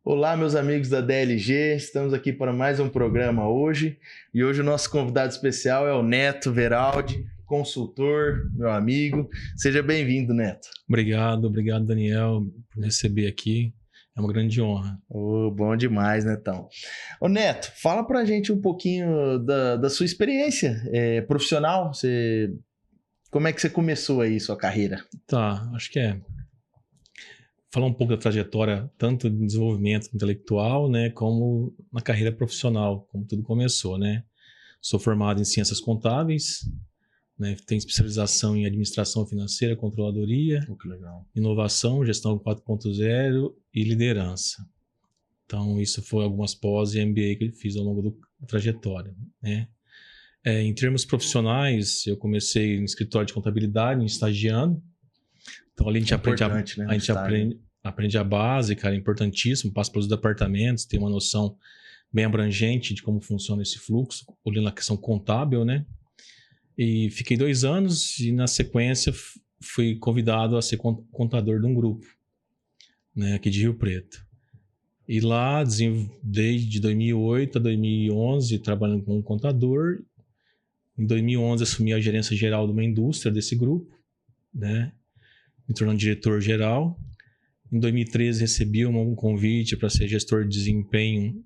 Olá, meus amigos da DLG, estamos aqui para mais um programa hoje e hoje o nosso convidado especial é o Neto Veraldi, consultor, meu amigo. Seja bem-vindo, Neto. Obrigado, Daniel, por me receber aqui. É uma grande honra. Bom demais, Netão. Ô Neto, fala pra gente um pouquinho da sua experiência profissional. Como é que você começou aí sua carreira? Tá, acho que falar um pouco da trajetória, tanto de desenvolvimento intelectual, né, como na carreira profissional, como tudo começou, né? Sou formado em ciências contábeis, né, tenho especialização em administração financeira, controladoria, Que legal. inovação, gestão 4.0 e liderança. Então, isso foi algumas pós e MBA que eu fiz ao longo da trajetória, né? Em termos profissionais, eu comecei no escritório de contabilidade, estagiando. Então, ali a gente aprende a base, cara, é importantíssimo. Passa pelos departamentos, tem uma noção bem abrangente de como funciona esse fluxo, olhando a questão contábil, né? E fiquei 2 anos e, na sequência, fui convidado a ser contador de um grupo, né, aqui de Rio Preto. E lá, desde 2008 a 2011, trabalhando como contador. Em 2011, assumi a gerência geral de uma indústria desse grupo, né? Me tornando diretor-geral. Em 2013, recebi um convite para ser gestor de desempenho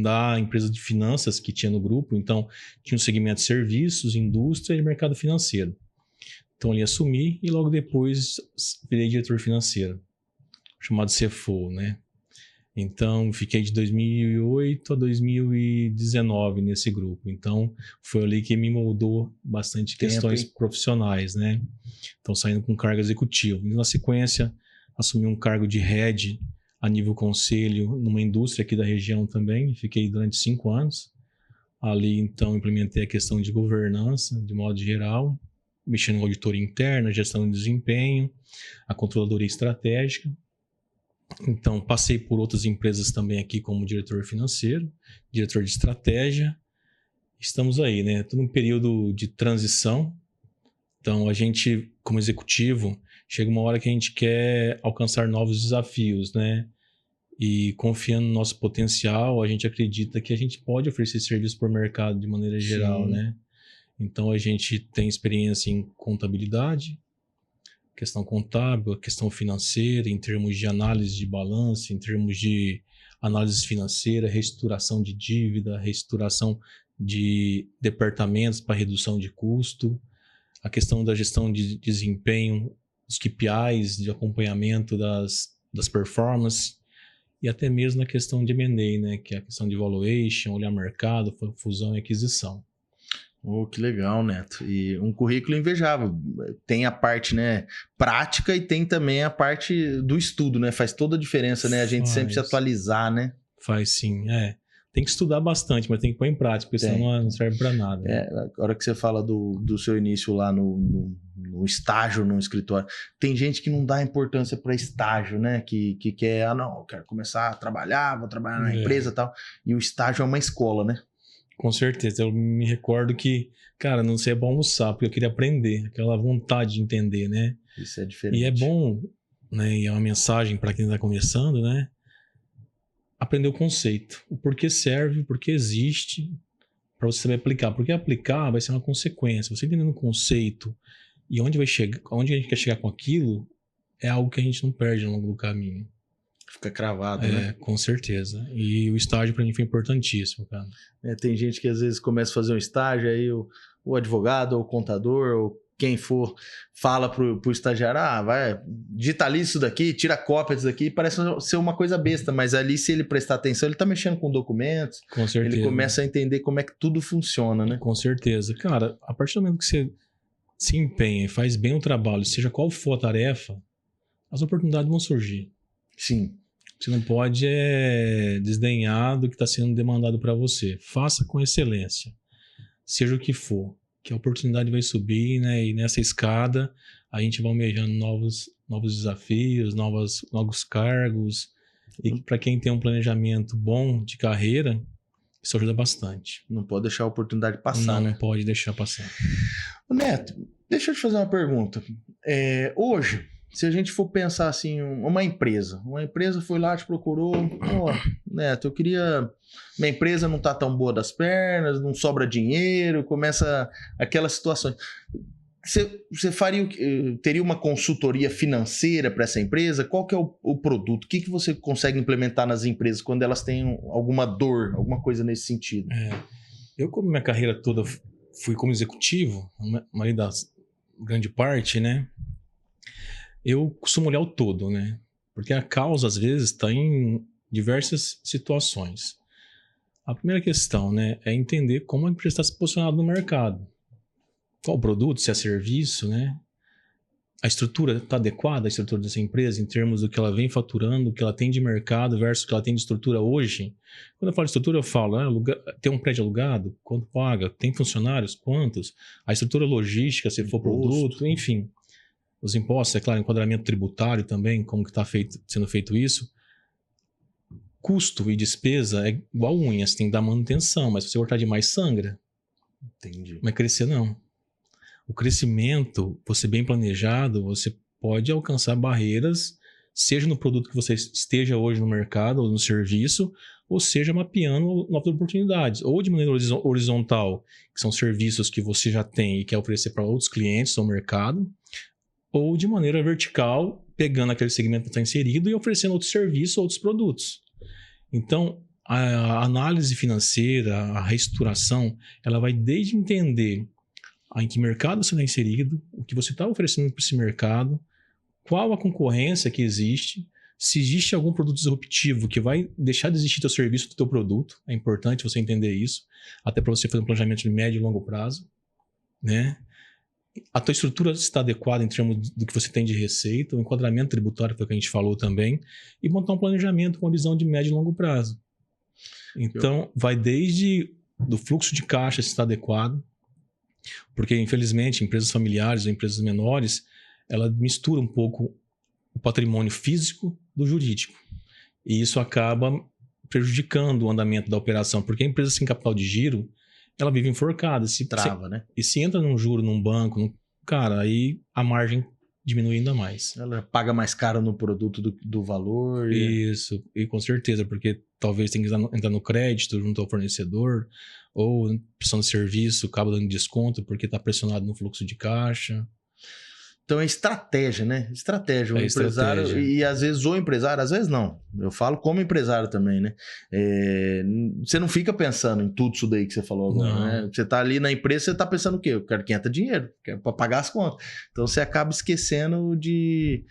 da empresa de finanças que tinha no grupo. Então, tinha um segmento de serviços, indústria e mercado financeiro. Então, ali assumi e logo depois virei diretor financeiro, chamado CFO, né? Então, fiquei de 2008 a 2019 nesse grupo. Então, foi ali que me moldou bastante questões profissionais, né? Então, saindo com cargo executivo. E, na sequência, assumi um cargo de head a nível conselho numa indústria aqui da região também. Fiquei durante 5 anos. Ali, então, implementei a questão de governança, de modo geral, mexendo com auditoria interna, gestão de desempenho, a controladoria estratégica. Então, passei por outras empresas também aqui como diretor financeiro, diretor de estratégia. Estamos aí, né? Estou num período de transição. Então, a gente, como executivo, chega uma hora que a gente quer alcançar novos desafios, né? E confiando no nosso potencial, a gente acredita que a gente pode oferecer serviço para o mercado de maneira geral, né? Então, a gente tem experiência em contabilidade, questão contábil, questão financeira, em termos de análise de balanço, em termos de análise financeira, reestruturação de dívida, reestruturação de departamentos para redução de custo, a questão da gestão de desempenho, os KPIs, de acompanhamento das performances, e até mesmo na questão de M&A, né, que é a questão de valuation, olhar mercado, fusão e aquisição. Que legal, Neto. E um currículo invejável. Tem a parte, né, prática e tem também a parte do estudo, né? Faz toda a diferença, né? A gente sempre se atualizar, né? Faz sim, Tem que estudar bastante, mas tem que pôr em prática, porque senão não serve para nada. Né? A hora que você fala do seu início lá no estágio, no escritório, tem gente que não dá importância para estágio, né? Que quer, eu quero começar a trabalhar, vou trabalhar na empresa e tal. E o estágio é uma escola, né? Com certeza. Eu me recordo que, cara, não sei, é bom almoçar, porque eu queria aprender, aquela vontade de entender, né? Isso é diferente. E é bom, né? E é uma mensagem para quem está começando, né? Aprender o conceito, o porquê serve, o porquê existe, para você saber aplicar. Porque aplicar vai ser uma consequência. Você entendendo o conceito e onde vai chegar, onde a gente quer chegar com aquilo, é algo que a gente não perde ao longo do caminho. Fica cravado, né? Com certeza. E o estágio para mim foi importantíssimo, cara. Tem gente que às vezes começa a fazer um estágio, aí o advogado, ou o contador, ou quem for, fala pro estagiário, vai, digita ali isso daqui, tira cópia disso daqui, parece ser uma coisa besta, mas ali, se ele prestar atenção, ele tá mexendo com documentos, com certeza. Ele começa a entender como é que tudo funciona, né? Com certeza. Cara, a partir do momento que você se empenha e faz bem o trabalho, seja qual for a tarefa, as oportunidades vão surgir. Sim. Você não pode desdenhar do que está sendo demandado para você. Faça com excelência, seja o que for, que a oportunidade vai subir, né? E nessa escada a gente vai almejando novos desafios, novos cargos. E para quem tem um planejamento bom de carreira, isso ajuda bastante. Não pode deixar a oportunidade passar, né? Não pode deixar passar. Neto, deixa eu te fazer uma pergunta. Hoje, Se a gente for pensar assim, uma empresa foi lá, te procurou, pô, Neto, eu queria, minha empresa não tá tão boa das pernas, não sobra dinheiro, começa aquelas situações. Você faria, teria uma consultoria financeira para essa empresa? Qual que é o produto? O que você consegue implementar nas empresas quando elas têm alguma dor, alguma coisa nesse sentido? Eu, como minha carreira toda fui como executivo, a maioria das grande parte, né? Eu costumo olhar o todo, né? Porque a causa, às vezes, está em diversas situações. A primeira questão, né, é entender como a empresa está se posicionando no mercado. Qual o produto, se é serviço, né? A estrutura está adequada, a estrutura dessa empresa, em termos do que ela vem faturando, o que ela tem de mercado versus o que ela tem de estrutura hoje. Quando eu falo de estrutura, eu falo, tem um prédio alugado? Quanto paga? Tem funcionários? Quantos? A estrutura logística, se for produto, enfim. Os impostos, é claro, enquadramento tributário também, como que está sendo feito isso. Custo e despesa é igual unha, você tem que dar manutenção, mas se você cortar demais, sangra. Entendi. Mas crescer não. O crescimento, você bem planejado, você pode alcançar barreiras, seja no produto que você esteja hoje no mercado ou no serviço, ou seja mapeando novas oportunidades, ou de maneira horizontal, que são serviços que você já tem e quer oferecer para outros clientes no mercado, ou de maneira vertical, pegando aquele segmento que está inserido e oferecendo outros serviços, outros produtos. Então, a análise financeira, a reestruturação, ela vai desde entender em que mercado você está inserido, o que você está oferecendo para esse mercado, qual a concorrência que existe, se existe algum produto disruptivo que vai deixar de existir teu serviço do teu produto. É importante você entender isso, até para você fazer um planejamento de médio e longo prazo, né? A tua estrutura está adequada em termos do que você tem de receita, o enquadramento tributário foi o que a gente falou também, e montar um planejamento com uma visão de médio e longo prazo. Então, vai desde do fluxo de caixa se está adequado, porque infelizmente empresas familiares ou empresas menores, ela mistura um pouco o patrimônio físico do jurídico, e isso acaba prejudicando o andamento da operação, porque a empresa sem capital de giro, ela vive enforcada. Trava, né? E se entra num juro, num banco, cara, aí a margem diminui ainda mais. Ela paga mais caro no produto do valor. Isso, e com certeza, porque talvez tenha que entrar no crédito junto ao fornecedor, ou prestação de serviço, acaba dando desconto porque está pressionado no fluxo de caixa. Então é estratégia, né? Estratégia. O empresário, estratégia. E às vezes o empresário, às vezes não. Eu falo como empresário também, né? Você não fica pensando em tudo isso daí que você falou agora, né? Você tá ali na empresa, você tá pensando o quê? Eu quero 500 dinheiro, quero para pagar as contas. Então você acaba esquecendo de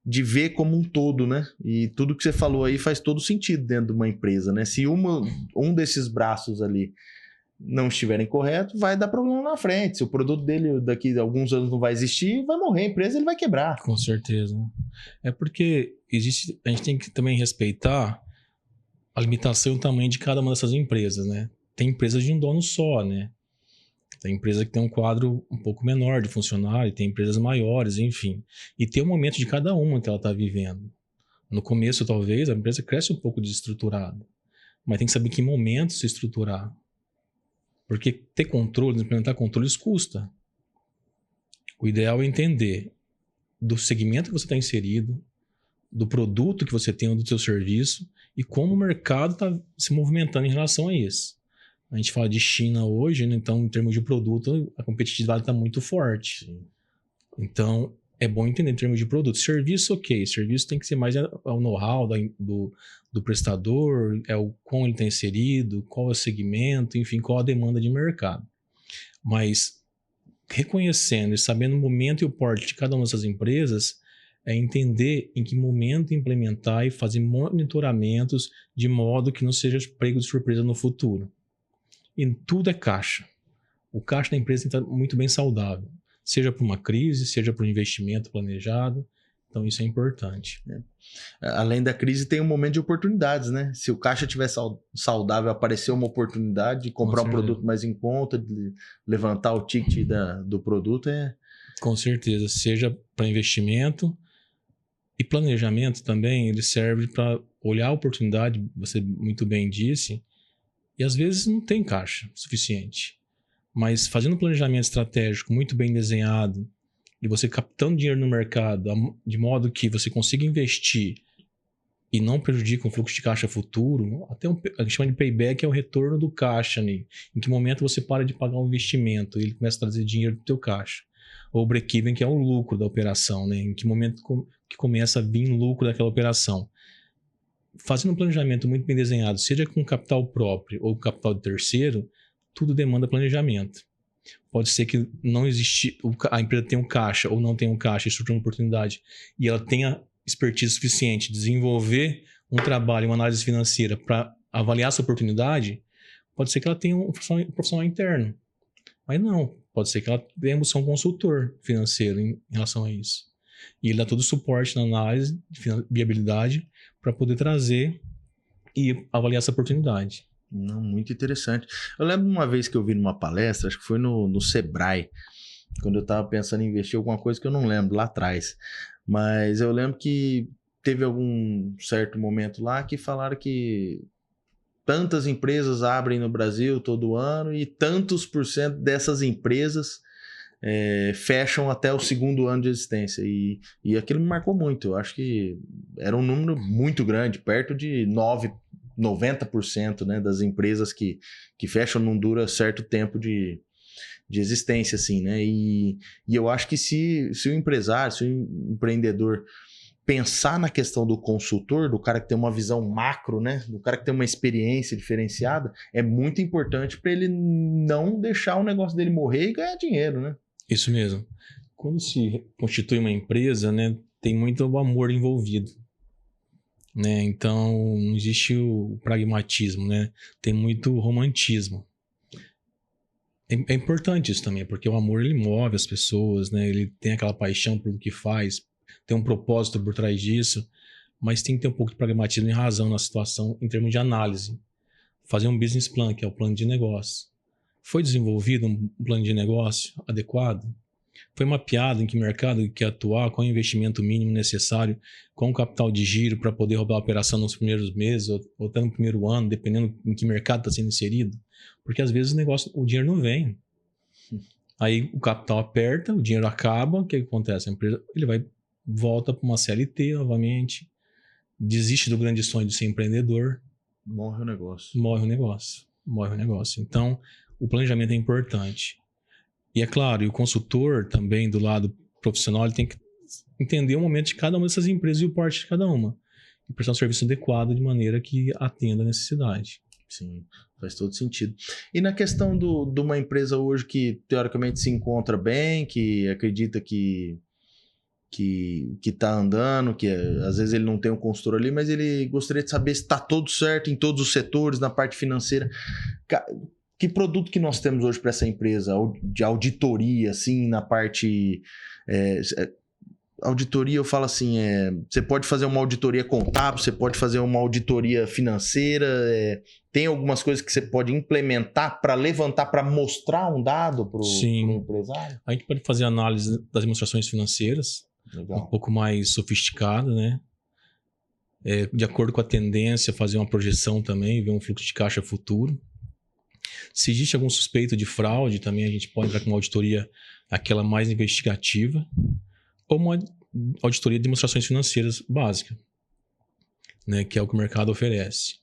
ver como um todo, né? E tudo que você falou aí faz todo sentido dentro de uma empresa, né? Se um desses braços ali não estiverem corretos, vai dar problema na frente. Se o produto dele daqui a alguns anos não vai existir, vai morrer a empresa, ele vai quebrar. Com certeza. É porque a gente tem que também respeitar a limitação e o tamanho de cada uma dessas empresas, né? Tem empresas de um dono só, né? Tem empresa que tem um quadro um pouco menor de funcionário, tem empresas maiores, enfim. E tem o momento de cada uma que ela está vivendo. No começo, talvez, a empresa cresce um pouco desestruturada, mas tem que saber que momento se estruturar. Porque ter controle, implementar controles custa. O ideal é entender do segmento que você está inserido, do produto que você tem ou do seu serviço e como o mercado está se movimentando em relação a isso. A gente fala de China hoje, né? Então, em termos de produto, a competitividade está muito forte. Sim. Então, é bom entender em termos de produto. Serviço, ok. Serviço tem que ser mais o know-how do prestador, como ele está inserido, qual é o segmento, enfim, qual a demanda de mercado. Mas reconhecendo e sabendo o momento e o porte de cada uma dessas empresas, é entender em que momento implementar e fazer monitoramentos de modo que não seja pego de surpresa no futuro. E tudo é caixa. O caixa da empresa tem que estar muito bem saudável. Seja para uma crise, seja para um investimento planejado. Então, isso é importante. Além da crise, tem um momento de oportunidades, né? Se o caixa estiver saudável, aparecer uma oportunidade de comprar um produto mais em conta, de levantar o ticket do produto. Com certeza. Seja para investimento e planejamento também, ele serve para olhar a oportunidade, você muito bem disse, e às vezes não tem caixa suficiente. Mas fazendo um planejamento estratégico muito bem desenhado, e você captando dinheiro no mercado de modo que você consiga investir e não prejudica o fluxo de caixa futuro, até a gente chama de payback é o retorno do caixa, né? Em que momento você para de pagar um investimento e ele começa a trazer dinheiro do teu caixa. Ou o break-even, que é o lucro da operação, né? Em que momento que começa a vir lucro daquela operação. Fazendo um planejamento muito bem desenhado, seja com capital próprio ou capital de terceiro, tudo demanda planejamento. Pode ser que não existe, a empresa tenha um caixa ou não tenha um caixa, estrutura uma oportunidade, e ela tenha expertise suficiente de desenvolver um trabalho, uma análise financeira para avaliar essa oportunidade. Pode ser que ela tenha um profissional interno, mas não. Pode ser que ela tenha um consultor financeiro em relação a isso. E ele dá todo o suporte na análise de viabilidade para poder trazer e avaliar essa oportunidade. Não, muito interessante. Eu lembro uma vez que eu vi numa palestra, acho que foi no Sebrae, quando eu estava pensando em investir em alguma coisa que eu não lembro lá atrás. Mas eu lembro que teve algum certo momento lá que falaram que tantas empresas abrem no Brasil todo ano e tantos por cento dessas empresas fecham até o segundo ano de existência. E aquilo me marcou muito. Eu acho que era um número muito grande, perto de 90%, né, das empresas que fecham não dura certo tempo de existência, assim, né? E eu acho que se o empresário, se o empreendedor pensar na questão do consultor, do cara que tem uma visão macro, né? Do cara que tem uma experiência diferenciada, é muito importante para ele não deixar o negócio dele morrer e ganhar dinheiro, né? Isso mesmo. Quando se constitui uma empresa, né, tem muito amor envolvido, né? Então não existe o pragmatismo, né? Tem muito romantismo. É importante isso também, porque o amor ele move as pessoas, né? Ele tem aquela paixão por o que faz, tem um propósito por trás disso, mas tem que ter um pouco de pragmatismo e razão na situação em termos de análise. Fazer um business plan, que é o plano de negócio. Foi desenvolvido um plano de negócio adequado? Foi mapeado em que mercado quer atuar, qual é o investimento mínimo necessário, qual o capital de giro para poder roubar a operação nos primeiros meses ou até no primeiro ano, dependendo em que mercado está sendo inserido? Porque às vezes o dinheiro não vem. Aí o capital aperta, o dinheiro acaba, o que acontece? A empresa volta para uma CLT novamente, desiste do grande sonho de ser empreendedor. Morre o negócio. Morre o negócio. Então, o planejamento é importante. E é claro, e o consultor também, do lado profissional, ele tem que entender o momento de cada uma dessas empresas e o porte de cada uma. E prestar um serviço adequado de maneira que atenda a necessidade. Sim, faz todo sentido. E na questão de uma empresa hoje que teoricamente se encontra bem, que acredita que está andando, que às vezes ele não tem um consultor ali, mas ele gostaria de saber se está tudo certo em todos os setores, na parte financeira. Que produto que nós temos hoje para essa empresa de auditoria, assim, na parte... auditoria, eu falo assim, você pode fazer uma auditoria contábil, você pode fazer uma auditoria financeira, tem algumas coisas que você pode implementar para levantar, para mostrar um dado para o empresário? A gente pode fazer análise das demonstrações financeiras, Legal. Um pouco mais sofisticada, né? De acordo com a tendência, fazer uma projeção também, ver um fluxo de caixa futuro. Se existe algum suspeito de fraude, também a gente pode entrar com uma auditoria, aquela mais investigativa, ou uma auditoria de demonstrações financeiras básica, né, que é o que o mercado oferece.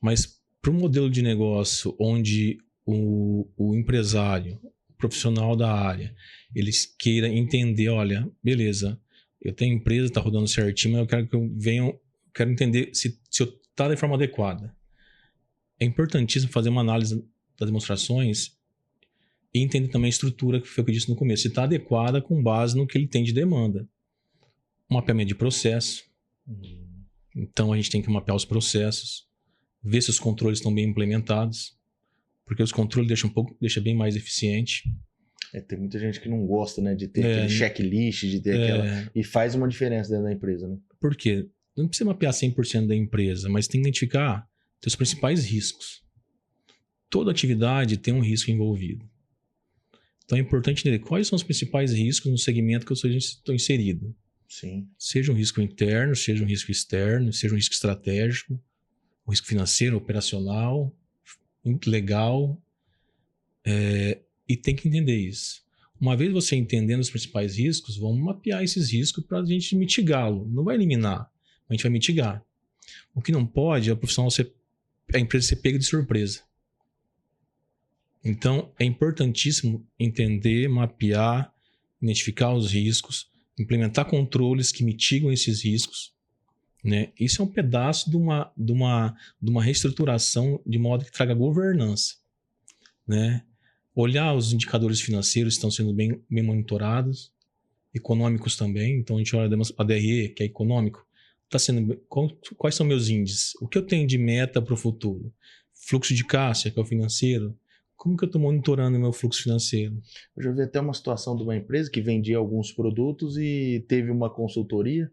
Mas para um modelo de negócio onde o empresário, o profissional da área, eles queira entender, olha, beleza, eu tenho empresa, está rodando certinho, mas eu quero que quero entender se eu está de forma adequada. É importantíssimo fazer uma análise das demonstrações e entender também a estrutura, que foi o que eu disse no começo, se está adequada com base no que ele tem de demanda. Um mapeamento de processo. Então a gente tem que mapear os processos, ver se os controles estão bem implementados, porque os controles deixam bem mais eficiente. Tem muita gente que não gosta, né, de ter aquele checklist, de ter aquela... E faz uma diferença dentro da empresa, né? Por quê? Não precisa mapear 100% da empresa, mas tem que identificar os principais riscos. Toda atividade tem um risco envolvido. Então é importante entender quais são os principais riscos no segmento que eu estou inserido. Sim. Seja um risco interno, seja um risco externo, seja um risco estratégico, um risco financeiro, operacional, legal. E tem que entender isso. Uma vez você entendendo os principais riscos, vamos mapear esses riscos para a gente mitigá-lo. Não vai eliminar, a gente vai mitigar. O que não pode é a empresa ser pega de surpresa. Então, é importantíssimo entender, mapear, identificar os riscos, implementar controles que mitigam esses riscos, né? Isso é um pedaço de uma reestruturação de modo que traga governança, né? Olhar os indicadores financeiros estão sendo bem monitorados, econômicos também. Então, a gente olha a DRE, que é econômico. Quais são meus índices? O que eu tenho de meta para o futuro? Fluxo de caixa, que é o financeiro. Como que eu estou monitorando o meu fluxo financeiro? Eu já vi até uma situação de uma empresa que vendia alguns produtos e teve uma consultoria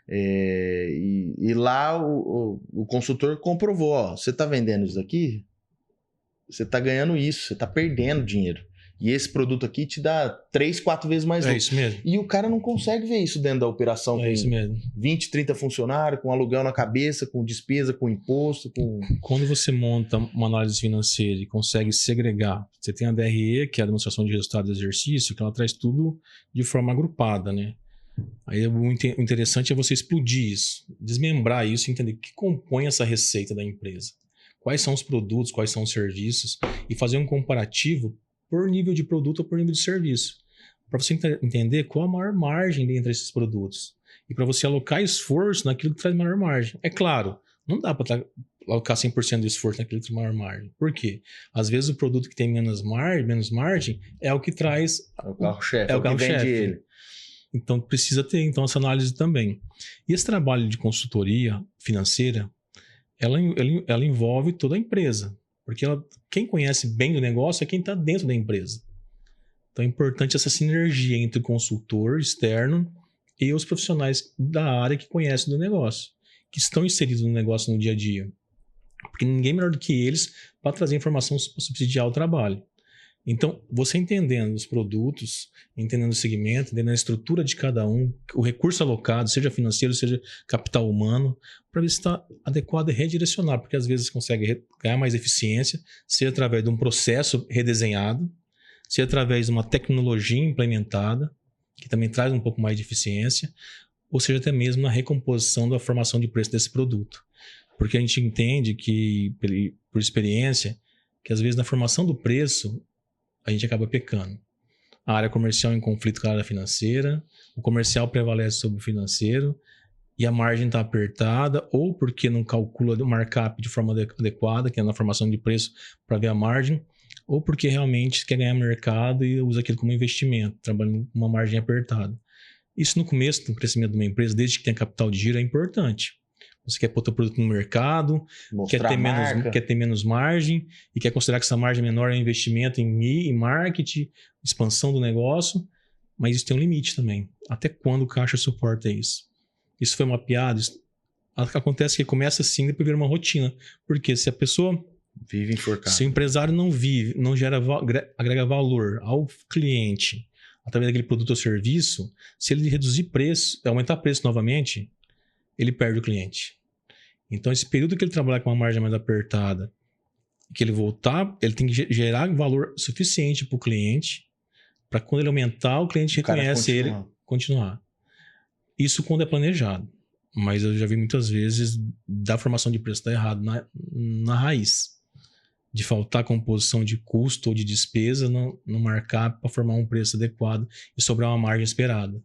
e lá o consultor comprovou, ó, você está vendendo isso aqui, você está ganhando isso, você está perdendo dinheiro. E esse produto aqui te dá 3, 4 vezes mais lucro. É isso mesmo. E o cara não consegue ver isso dentro da operação. É isso mesmo. 20, 30 funcionários, com aluguel na cabeça, com despesa, com imposto. Quando você monta uma análise financeira e consegue segregar, você tem a DRE, que é a demonstração de resultado do exercício, que ela traz tudo de forma agrupada, né? Aí o interessante é você explodir isso, desmembrar isso e entender o que compõe essa receita da empresa. Quais são os produtos, quais são os serviços e fazer um comparativo por nível de produto ou por nível de serviço, para você entender qual a maior margem entre esses produtos e para você alocar esforço naquilo que traz maior margem. É claro, não dá para alocar 100% do esforço naquilo que traz maior margem. Por quê? Às vezes o produto que tem menos margem é o que traz... É o carro-chefe, é o que vende ele. Então precisa ter essa análise também. E esse trabalho de consultoria financeira, ela envolve toda a empresa. Porque quem conhece bem do negócio é quem está dentro da empresa. Então é importante essa sinergia entre o consultor externo e os profissionais da área que conhecem do negócio, que estão inseridos no negócio no dia a dia. Porque ninguém melhor do que eles para trazer informação para subsidiar o trabalho. Então, você entendendo os produtos, entendendo o segmento, entendendo a estrutura de cada um, o recurso alocado, seja financeiro, seja capital humano, para ver se está adequado e redirecionar, porque às vezes consegue ganhar mais eficiência, seja através de um processo redesenhado, seja através de uma tecnologia implementada, que também traz um pouco mais de eficiência, ou seja até mesmo na recomposição da formação de preço desse produto. Porque a gente entende que, por experiência, que às vezes na formação do preço, a gente acaba pecando. A área comercial em conflito com a área financeira, o comercial prevalece sobre o financeiro e a margem está apertada, ou porque não calcula o markup de forma adequada, que é na formação de preço para ver a margem, ou porque realmente quer ganhar mercado e usa aquilo como investimento, trabalhando com uma margem apertada. Isso no começo do crescimento de uma empresa, desde que tem capital de giro, é importante. Você quer pôr o teu produto no mercado, quer ter menos margem e quer considerar que essa margem menor é um investimento em marketing, expansão do negócio, mas isso tem um limite também. Até quando o caixa suporta isso? Isso foi mapeado? Acontece que começa assim, depois vira uma rotina. Porque se a pessoa vive enforcado, se o empresário não vive, não agrega valor ao cliente através daquele produto ou serviço, se ele reduzir preço, aumentar preço novamente, ele perde o cliente. Então, esse período que ele trabalhar com uma margem mais apertada, que ele voltar, ele tem que gerar valor suficiente para o cliente, para quando ele aumentar, o cliente reconhece ele continuar. Isso quando é planejado. Mas eu já vi muitas vezes da formação de preço dar errado na raiz. De faltar composição de custo ou de despesa no markup para formar um preço adequado e sobrar uma margem esperada.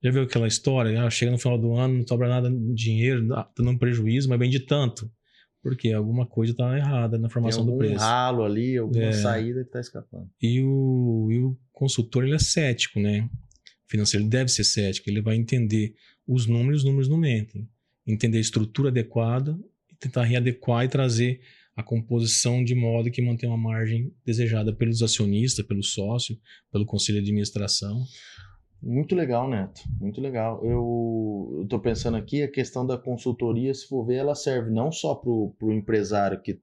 Já viu aquela história? Chega no final do ano, não sobra nada de dinheiro, tá dando um prejuízo, mas vende tanto. Porque alguma coisa está errada na formação do preço. Tem algum ralo ali, alguma saída que está escapando. E o consultor, ele é cético, né? O financeiro, ele deve ser cético. Ele vai entender os números não mentem. Entender a estrutura adequada e tentar readequar e trazer a composição de modo que mantenha uma margem desejada pelos acionistas, pelo sócio, pelo conselho de administração. Muito legal, Neto. Muito legal. Eu tô pensando aqui, a questão da consultoria, se for ver, ela serve não só pro empresário que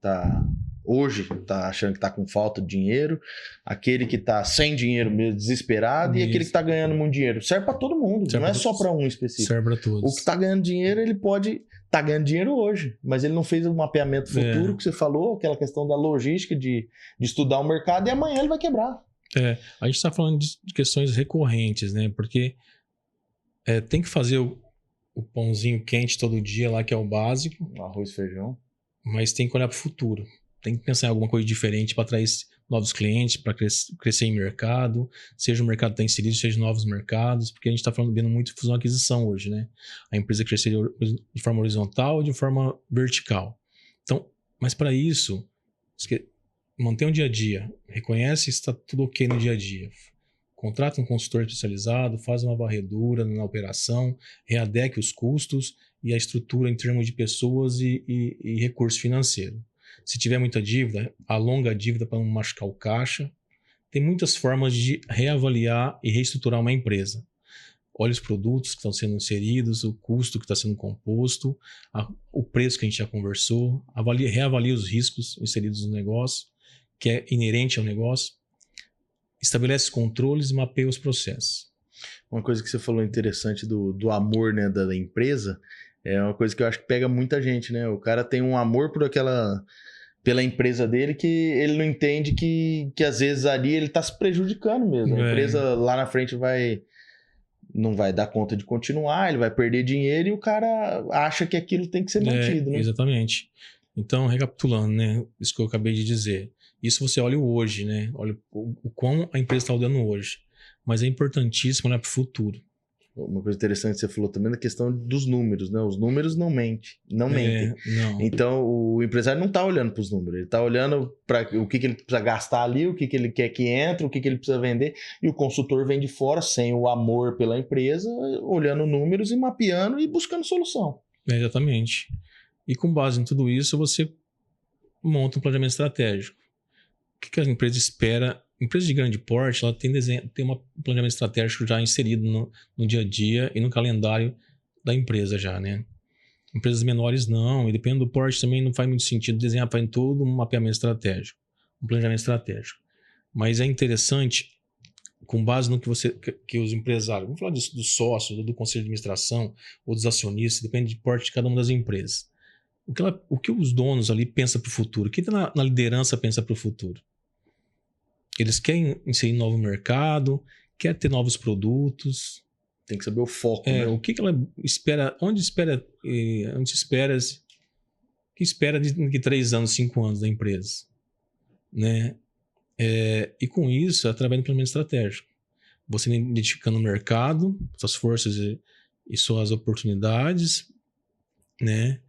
hoje tá achando que tá com falta de dinheiro, aquele que tá sem dinheiro mesmo, desesperado, e aquele que tá ganhando muito dinheiro. Serve para todo mundo, não é só para um específico. Serve para todos. O que tá ganhando dinheiro, ele pode tá ganhando dinheiro hoje, mas ele não fez o mapeamento futuro que você falou, aquela questão da logística de estudar o mercado, e amanhã ele vai quebrar. A gente está falando de questões recorrentes, né? Porque tem que fazer o pãozinho quente todo dia lá, que é o básico. Arroz e feijão. Mas tem que olhar para o futuro. Tem que pensar em alguma coisa diferente para atrair novos clientes, para crescer em mercado, seja o mercado está inserido, seja novos mercados, porque a gente está vendo muito fusão e aquisição hoje, né? A empresa crescer de forma horizontal ou de forma vertical. Então, mas para isso, mantenha o dia a dia, reconhece se está tudo ok no dia a dia. Contrata um consultor especializado, faz uma varredura na operação, readeque os custos e a estrutura em termos de pessoas e recurso financeiro. Se tiver muita dívida, alonga a dívida para não machucar o caixa. Tem muitas formas de reavaliar e reestruturar uma empresa. Olha os produtos que estão sendo inseridos, o custo que está sendo composto, o preço que a gente já conversou, reavalia os riscos inseridos no negócio, que é inerente ao negócio, estabelece controles e mapeia os processos. Uma coisa que você falou interessante do amor, né, da empresa, é uma coisa que eu acho que pega muita gente, né? O cara tem um amor pela empresa dele que ele não entende que às vezes ali ele está se prejudicando mesmo. A empresa lá na frente não vai dar conta de continuar, ele vai perder dinheiro e o cara acha que aquilo tem que ser mantido, né? Exatamente. Então, recapitulando, né, isso que eu acabei de dizer. Isso você olha o hoje, né? Olha o quão a empresa está olhando hoje. Mas é importantíssimo olhar para o futuro. Uma coisa interessante que você falou também é a questão dos números, né? Os números não mentem. Não. Então, o empresário não está olhando para os números. Ele está olhando para o que ele precisa gastar ali, o que ele quer que entre, o que ele precisa vender. E o consultor vem de fora, sem o amor pela empresa, olhando números e mapeando e buscando solução. Exatamente. E com base em tudo isso, você monta um planejamento estratégico. O que a empresa espera? Empresa de grande porte, ela tem um planejamento estratégico já inserido no dia a dia e no calendário da empresa já, né? Empresas menores não, e dependendo do porte também não faz muito sentido desenhar para todo um mapeamento estratégico, um planejamento estratégico. Mas é interessante, com base no que os empresários, vamos falar disso, dos sócios, ou do conselho de administração, ou dos acionistas, depende do porte de cada uma das empresas. O que os donos ali pensam para o futuro? Quem está na liderança pensa para o futuro? Eles querem inserir novo mercado, quer ter novos produtos. Tem que saber o foco, né? O que ela espera, o que espera de 3 anos, 5 anos da empresa, né? E com isso, através do planejamento estratégico. Você identificando o mercado, suas forças e suas oportunidades, né?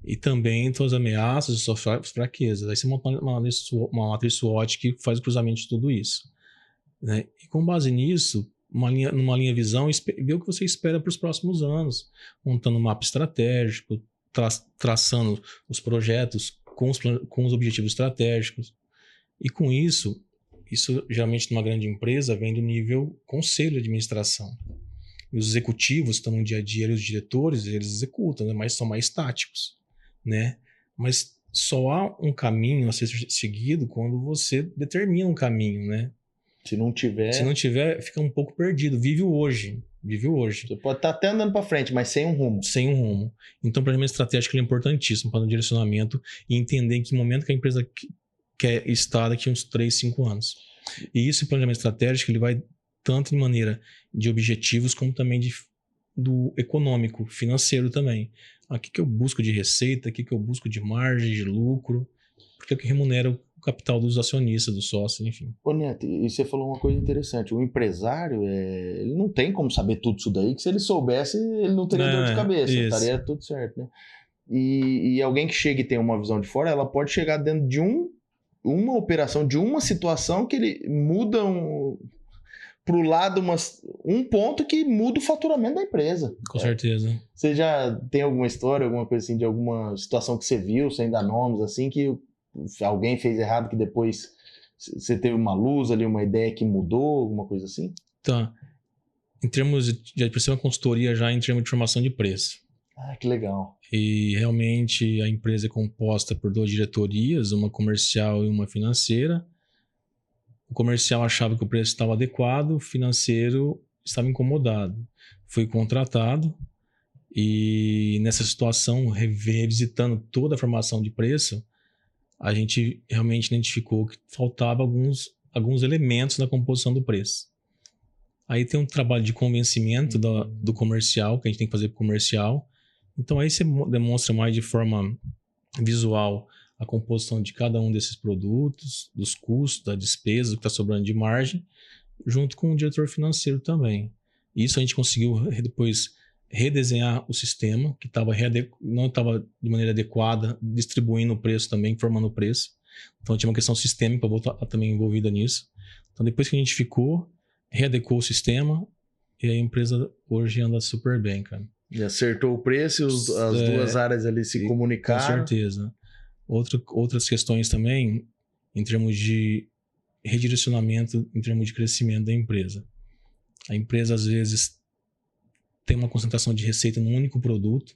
E também suas ameaças e suas fraquezas. Aí você monta uma matriz SWOT que faz o cruzamento de tudo isso, né? E com base nisso, numa linha visão, ver o que você espera para os próximos anos, montando um mapa estratégico, traçando os projetos com os objetivos estratégicos. E com isso geralmente numa grande empresa vem do nível conselho de administração. E os executivos que estão no dia a dia, os diretores, eles executam, né? Mas são mais táticos, né? Mas só há um caminho a ser seguido quando você determina um caminho, né? Se não tiver, fica um pouco perdido. Vive o hoje. Você pode estar até andando para frente, mas sem um rumo. Então, o planejamento estratégico é importantíssimo para o direcionamento e entender em que momento que a empresa quer estar daqui a uns 3, 5 anos. E esse planejamento estratégico ele vai tanto de maneira de objetivos como também do econômico, financeiro também. O que eu busco de receita, o que eu busco de margem, de lucro, porque é o que remunera o capital dos acionistas, dos sócios, enfim. Ô Neto, e você falou uma coisa interessante. O empresário, ele não tem como saber tudo isso daí, que se ele soubesse, ele não teria dor de cabeça, estaria tudo certo, né? E alguém que chega e tem uma visão de fora, ela pode chegar dentro de uma operação, de uma situação que ele muda para o lado um ponto que muda o faturamento da empresa. Com certeza. Você já tem alguma história, alguma coisa assim, de alguma situação que você viu, sem dar nomes, assim, que alguém fez errado, que depois você teve uma luz ali, uma ideia que mudou, alguma coisa assim? Tá. Em termos de uma consultoria já em termos de formação de preço. Ah, que legal. E realmente a empresa é composta por 2 diretorias, uma comercial e uma financeira. O comercial achava que o preço estava adequado, o financeiro estava incomodado. Fui contratado e nessa situação, revisitando toda a formação de preço, a gente realmente identificou que faltava alguns alguns elementos na composição do preço. Aí tem um trabalho de convencimento do comercial, que a gente tem que fazer para o comercial. Então aí você demonstra mais de forma visual a composição de cada um desses produtos, dos custos, da despesa, do que está sobrando de margem, junto com o diretor financeiro também. Isso a gente conseguiu depois redesenhar o sistema, que não estava de maneira adequada, distribuindo o preço também, formando o preço. Então tinha uma questão sistêmica para voltar também envolvida nisso. Então depois que a gente readequou o sistema, e a empresa hoje anda super bem, cara. E acertou o preço e as duas áreas ali se comunicaram. Com certeza. Outras questões também, em termos de redirecionamento, em termos de crescimento da empresa. A empresa, às vezes, tem uma concentração de receita num único produto,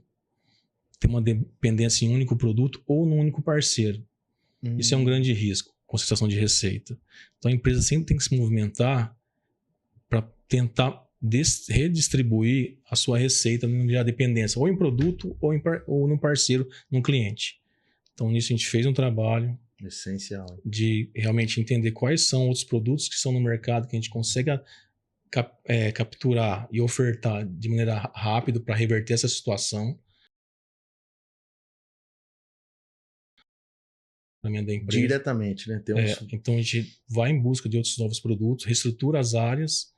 tem uma dependência em um único produto ou num único parceiro. Isso é um grande risco, concentração de receita. Então, a empresa sempre tem que se movimentar para tentar redistribuir a sua receita de dependência, ou em produto ou no parceiro, num cliente. Então, nisso a gente fez um trabalho essencial de realmente entender quais são outros produtos que estão no mercado que a gente consegue capturar e ofertar de maneira rápida para reverter essa situação. Da empresa. Diretamente, né? Então a gente vai em busca de outros novos produtos, reestrutura as áreas,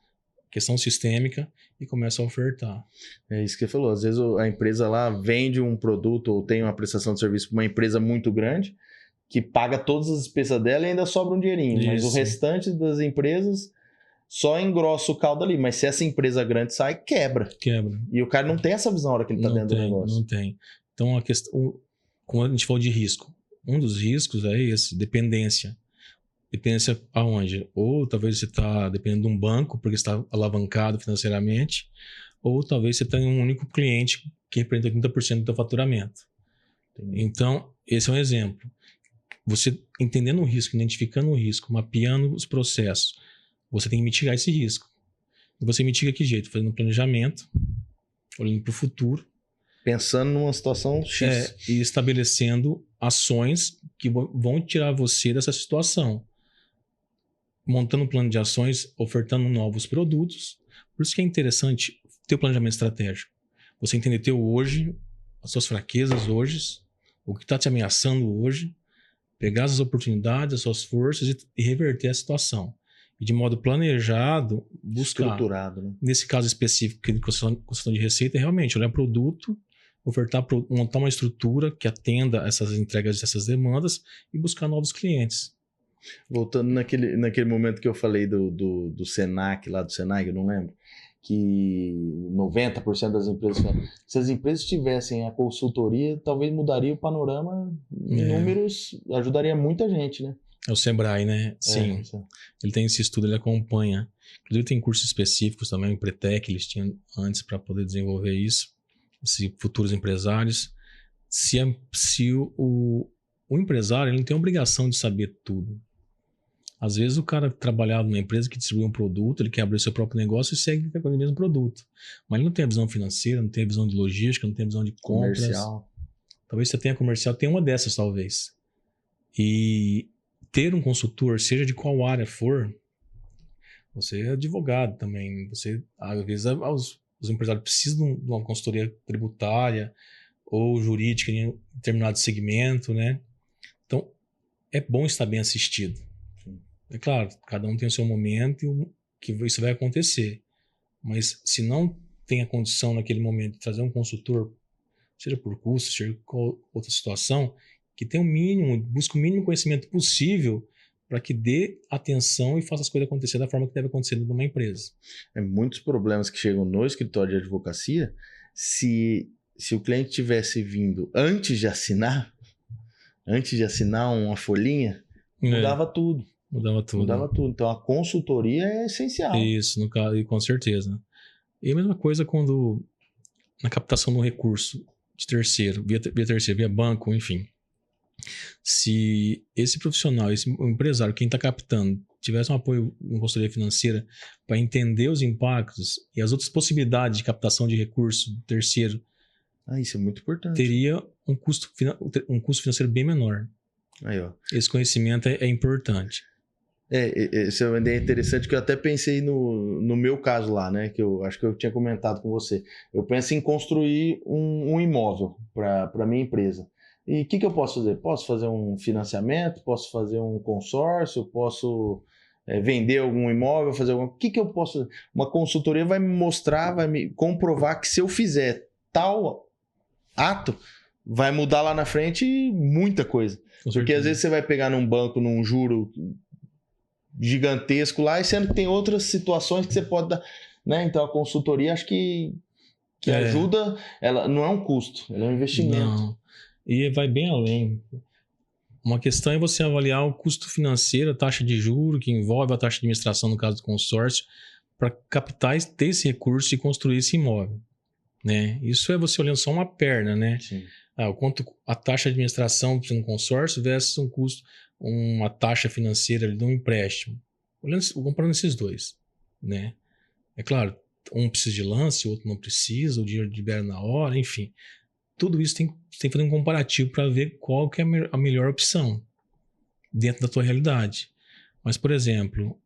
questão sistêmica, e começa a ofertar. É isso que você falou. Às vezes a empresa lá vende um produto ou tem uma prestação de serviço para uma empresa muito grande que paga todas as despesas dela e ainda sobra um dinheirinho. Isso. Mas o restante das empresas só engrossa o caldo ali. Mas se essa empresa grande sai, quebra. E o cara não tem essa visão na hora que ele está dentro do negócio. Não tem. Então, a questão, como a gente falou de risco, um dos riscos é esse, dependência. Dependência aonde? Ou talvez você está dependendo de um banco porque está alavancado financeiramente, ou talvez você tenha um único cliente que representa 30% do seu faturamento. Entendi. Então, esse é um exemplo. Você entendendo o risco, identificando o risco, mapeando os processos, você tem que mitigar esse risco. E você mitiga que jeito? Fazendo planejamento, olhando para o futuro. Pensando numa situação X. E estabelecendo ações que vão tirar você dessa situação. Montando um plano de ações, ofertando novos produtos. Por isso que é interessante ter o planejamento estratégico. Você entender teu hoje, as suas fraquezas hoje, o que está te ameaçando hoje, pegar as oportunidades, as suas forças e reverter a situação. E de modo planejado, buscar. Estruturado, né? Nesse caso específico de construção de receita, é realmente olhar produto, montar uma estrutura que atenda essas entregas dessas demandas e buscar novos clientes. Voltando naquele momento que eu falei do Senac, lá do Senai, eu não lembro, que 90% das empresas... Se as empresas tivessem a consultoria, talvez mudaria o panorama em números, ajudaria muita gente, né? É o Sebrae, né? Sim. Ele tem esse estudo, ele acompanha. Inclusive tem cursos específicos também, o Pretec, eles tinham antes para poder desenvolver isso. Se futuros empresários. Se o empresário ele não tem obrigação de saber tudo. Às vezes o cara trabalhava numa empresa que distribui um produto, ele quer abrir o seu próprio negócio e segue com o mesmo produto. Mas ele não tem a visão financeira, não tem a visão de logística, não tem a visão de compras. Comercial. Talvez você tenha comercial, tem uma dessas talvez. E ter um consultor, seja de qual área for, você é advogado também. Você, às vezes os empresários precisam de uma consultoria tributária ou jurídica em determinado segmento, né? Então, é bom estar bem assistido. É claro, cada um tem o seu momento e que isso vai acontecer. Mas se não tem a condição naquele momento de trazer um consultor, seja por custo, seja por outra situação, que tenha busque o mínimo conhecimento possível para que dê atenção e faça as coisas acontecer da forma que deve acontecer dentro de uma empresa. Muitos problemas que chegam no escritório de advocacia, se o cliente tivesse vindo antes de assinar uma folhinha, mudava tudo. Mudava tudo. Então a consultoria é essencial. Isso, no caso, e com certeza. E a mesma coisa quando na captação do recurso de terceiro, via banco, enfim. Se esse profissional, esse empresário, quem está captando, tivesse um apoio em consultoria financeira para entender os impactos e as outras possibilidades de captação de recurso do terceiro, isso é muito importante. Teria um custo financeiro bem menor. Aí, ó. Esse conhecimento é importante. Esse é uma ideia interessante que eu até pensei no meu caso lá, né? Que eu acho que eu tinha comentado com você. Eu penso em construir um imóvel para minha empresa. E o que eu posso fazer? Posso fazer um financiamento? Posso fazer um consórcio? Posso vender algum imóvel? Fazer algum... O que eu posso... Uma consultoria vai me mostrar, vai me comprovar que se eu fizer tal ato, vai mudar lá na frente muita coisa. Porque às vezes você vai pegar num banco, num juro gigantesco lá, e sendo que tem outras situações que você pode dar, né? Então a consultoria acho que ajuda, ela não é um custo, ela é um investimento. Não. E vai bem além. Uma questão é você avaliar o custo financeiro, a taxa de juros, que envolve a taxa de administração, no caso do consórcio, para captar, ter esse recurso e construir esse imóvel, né? Isso é você olhando só uma perna, né? Sim. O quanto a taxa de administração de um consórcio versus um custo, uma taxa financeira de um empréstimo. Comparando esses dois, né? É claro, um precisa de lance, o outro não precisa, o dinheiro libera na hora, enfim. Tudo isso tem que fazer um comparativo para ver qual que é a melhor opção dentro da tua realidade. Mas, por exemplo,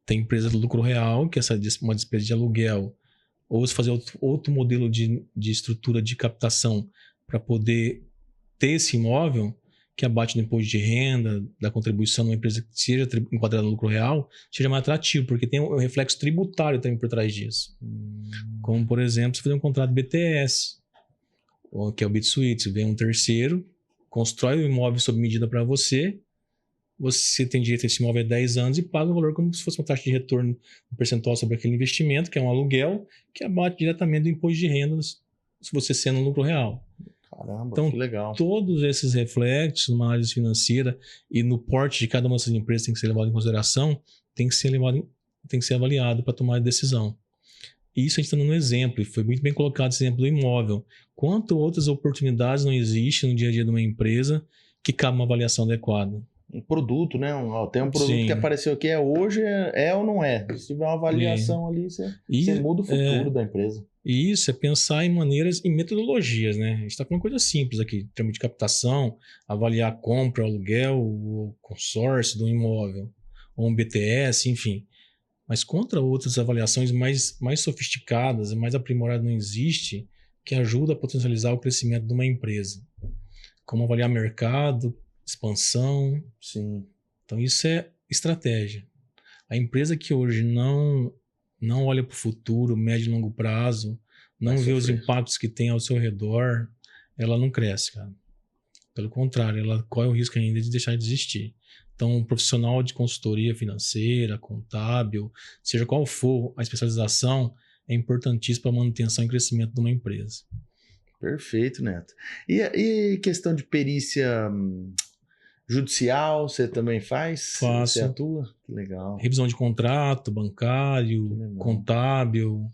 tem empresa de lucro real, que é uma despesa de aluguel, ou se fazer outro modelo de estrutura de captação para poder ter esse imóvel que abate no imposto de renda, da contribuição numa empresa que seja enquadrada no lucro real, seja mais atrativo, porque tem um reflexo tributário também por trás disso. Como, por exemplo, você fazer um contrato BTS, que é o BitSuite, vem um terceiro, constrói o imóvel sob medida para você tem direito a esse imóvel há 10 anos e paga o valor como se fosse uma taxa de retorno, um percentual sobre aquele investimento, que é um aluguel, que abate diretamente do imposto de renda, se você sendo no lucro real. Caramba, então, que legal. Todos esses reflexos numa análise financeira e no porte de cada uma dessas empresas tem que ser levado em consideração, tem que ser avaliado para tomar a decisão. E isso a gente está dando um exemplo, e foi muito bem colocado esse exemplo do imóvel. Quanto outras oportunidades não existem no dia a dia de uma empresa que cabe uma avaliação adequada? Um produto, né? Tem um produto Sim. que apareceu aqui, hoje é ou não é? Se tiver uma avaliação ali, você muda o futuro da empresa. E isso é pensar em maneiras, em metodologias, né? A gente está com uma coisa simples aqui, em termos de captação, avaliar a compra, o aluguel, o consórcio do imóvel, ou um BTS, enfim. Mas contra outras avaliações mais sofisticadas e mais aprimoradas não existe que ajuda a potencializar o crescimento de uma empresa. Como avaliar mercado, expansão. Sim. Então isso é estratégia. A empresa que hoje não olha para o futuro, médio e longo prazo, não vê os impactos que tem ao seu redor, ela não cresce, cara. Pelo contrário, ela corre o risco ainda de deixar de existir. Então, um profissional de consultoria financeira, contábil, seja qual for a especialização, é importantíssimo para a manutenção e crescimento de uma empresa. Perfeito, Neto. E questão de perícia judicial, você também faz? Faço. Você atua? Que legal. Revisão de contrato, bancário, contábil.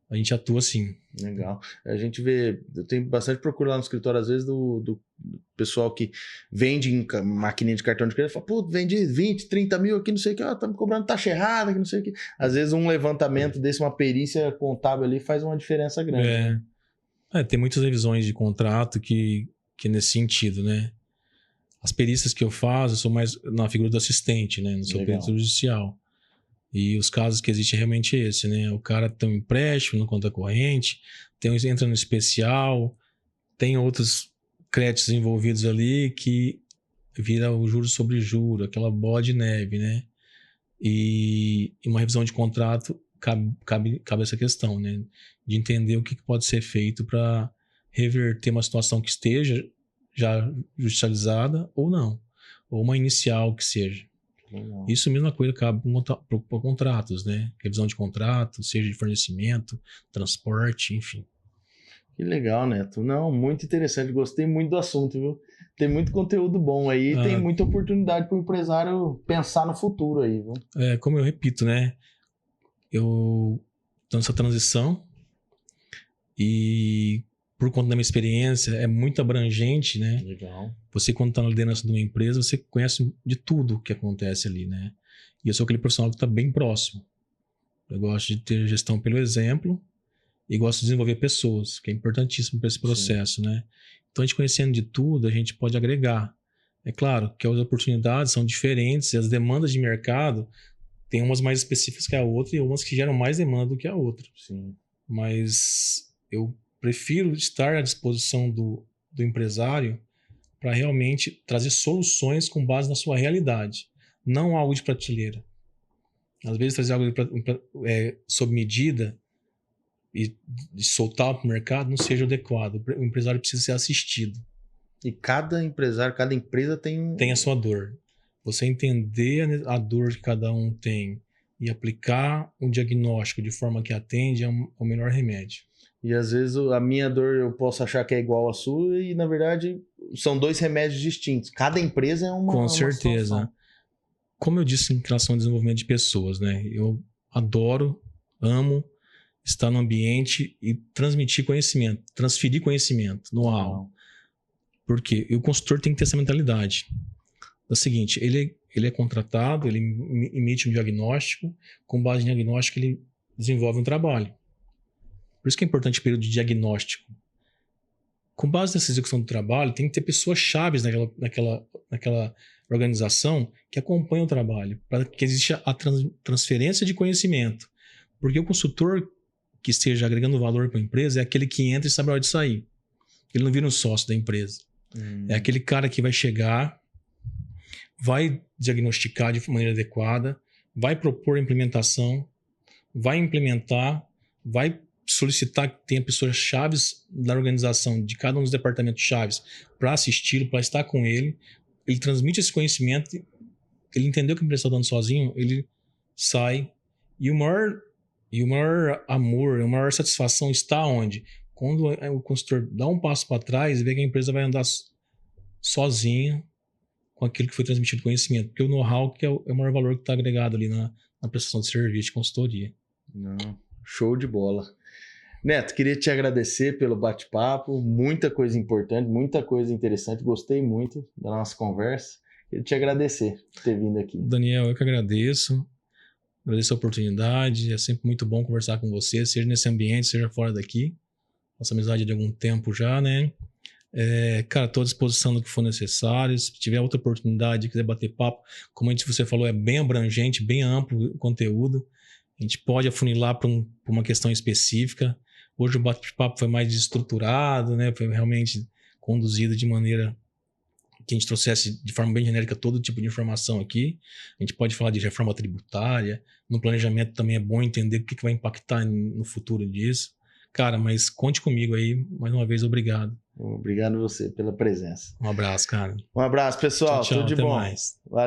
A gente atua sim. Legal. A gente vê, eu tenho bastante procura lá no escritório, às vezes, do pessoal que vende em maquininha de cartão de crédito, fala, pô, vendi 20, 30 mil aqui, não sei o que, tá me cobrando taxa errada, que não sei o que. Às vezes um levantamento desse, uma perícia contábil ali, faz uma diferença grande. Tem muitas revisões de contrato que é nesse sentido, né? As perícias que eu faço, eu sou mais na figura do assistente, né? Não sou perito judicial. E os casos que existem é realmente esse, né? O cara tem um empréstimo na conta corrente, entra no especial, tem outros créditos envolvidos ali que vira o juro sobre juro, aquela bola de neve, né? E uma revisão de contrato cabe essa questão, né? De entender o que pode ser feito para reverter uma situação que esteja já judicializada ou não, ou uma inicial que seja. Legal. Isso mesma coisa cabe para contratos, né? Revisão de contrato, seja de fornecimento, transporte, enfim. Que legal, Neto. Não, muito interessante. Gostei muito do assunto, viu? Tem muito conteúdo bom aí, tem muita oportunidade para o empresário pensar no futuro aí, viu? Como eu repito, né? Eu estou nessa transição e por conta da minha experiência, é muito abrangente, né? Legal. Você, quando está na liderança de uma empresa, você conhece de tudo que acontece ali, né? E eu sou aquele profissional que está bem próximo. Eu gosto de ter gestão pelo exemplo e gosto de desenvolver pessoas, que é importantíssimo para esse processo, né? Então, a gente conhecendo de tudo, a gente pode agregar. É claro que as oportunidades são diferentes e as demandas de mercado tem umas mais específicas que a outra e umas que geram mais demanda do que a outra. Sim. Mas eu prefiro estar à disposição do empresário para realmente trazer soluções com base na sua realidade, não algo de prateleira. Às vezes trazer algo sob medida e de soltar para o mercado não seja adequado. O empresário precisa ser assistido. E cada empresário, cada empresa tem a sua dor. Você entender a dor que cada um tem e aplicar um diagnóstico de forma que atende é o melhor remédio. E às vezes a minha dor eu posso achar que é igual à sua e na verdade são 2 remédios distintos. Cada empresa é uma Com certeza. Situação. Como eu disse em relação ao desenvolvimento de pessoas, né? Eu adoro, amo estar no ambiente e transmitir conhecimento, transferir conhecimento, know-how. Porque o consultor tem que ter essa mentalidade. É o seguinte, ele é contratado, ele emite um diagnóstico, com base em diagnóstico ele desenvolve um trabalho. Por isso que é importante o período de diagnóstico. Com base nessa execução do trabalho, tem que ter pessoas chaves naquela organização que acompanham o trabalho, para que exista a transferência de conhecimento. Porque o consultor que esteja agregando valor para a empresa é aquele que entra e sabe a hora de sair. Ele não vira um sócio da empresa. É aquele cara que vai chegar, vai diagnosticar de maneira adequada, vai propor a implementação, vai implementar, vai solicitar que tenha pessoas chaves da organização, de cada um dos departamentos chaves, para assisti-lo, para estar com ele. Ele transmite esse conhecimento, ele entendeu que a empresa está dando sozinho, ele sai. E o maior amor, a maior satisfação está onde? Quando o consultor dá um passo para trás e vê que a empresa vai andar sozinha com aquilo que foi transmitido conhecimento. Porque o know-how que é o maior valor que está agregado ali na prestação de serviço, de consultoria. Não, show de bola. Neto, queria te agradecer pelo bate-papo, muita coisa importante, muita coisa interessante, gostei muito da nossa conversa. Queria te agradecer por ter vindo aqui. Daniel, eu que agradeço a oportunidade, é sempre muito bom conversar com você, seja nesse ambiente, seja fora daqui. Nossa amizade é de algum tempo já, né? Cara, estou à disposição do que for necessário. Se tiver outra oportunidade, quiser bater papo, como você falou, é bem abrangente, bem amplo o conteúdo. A gente pode afunilar para uma questão específica. Hoje o bate-papo foi mais estruturado, né? Foi realmente conduzido de maneira que a gente trouxesse de forma bem genérica todo tipo de informação aqui. A gente pode falar de reforma tributária. No planejamento também é bom entender o que vai impactar no futuro disso. Cara, mas conte comigo aí. Mais uma vez, obrigado. Obrigado a você pela presença. Um abraço, cara. Um abraço, pessoal. Tchau, Tudo de até bom. Mais. Valeu.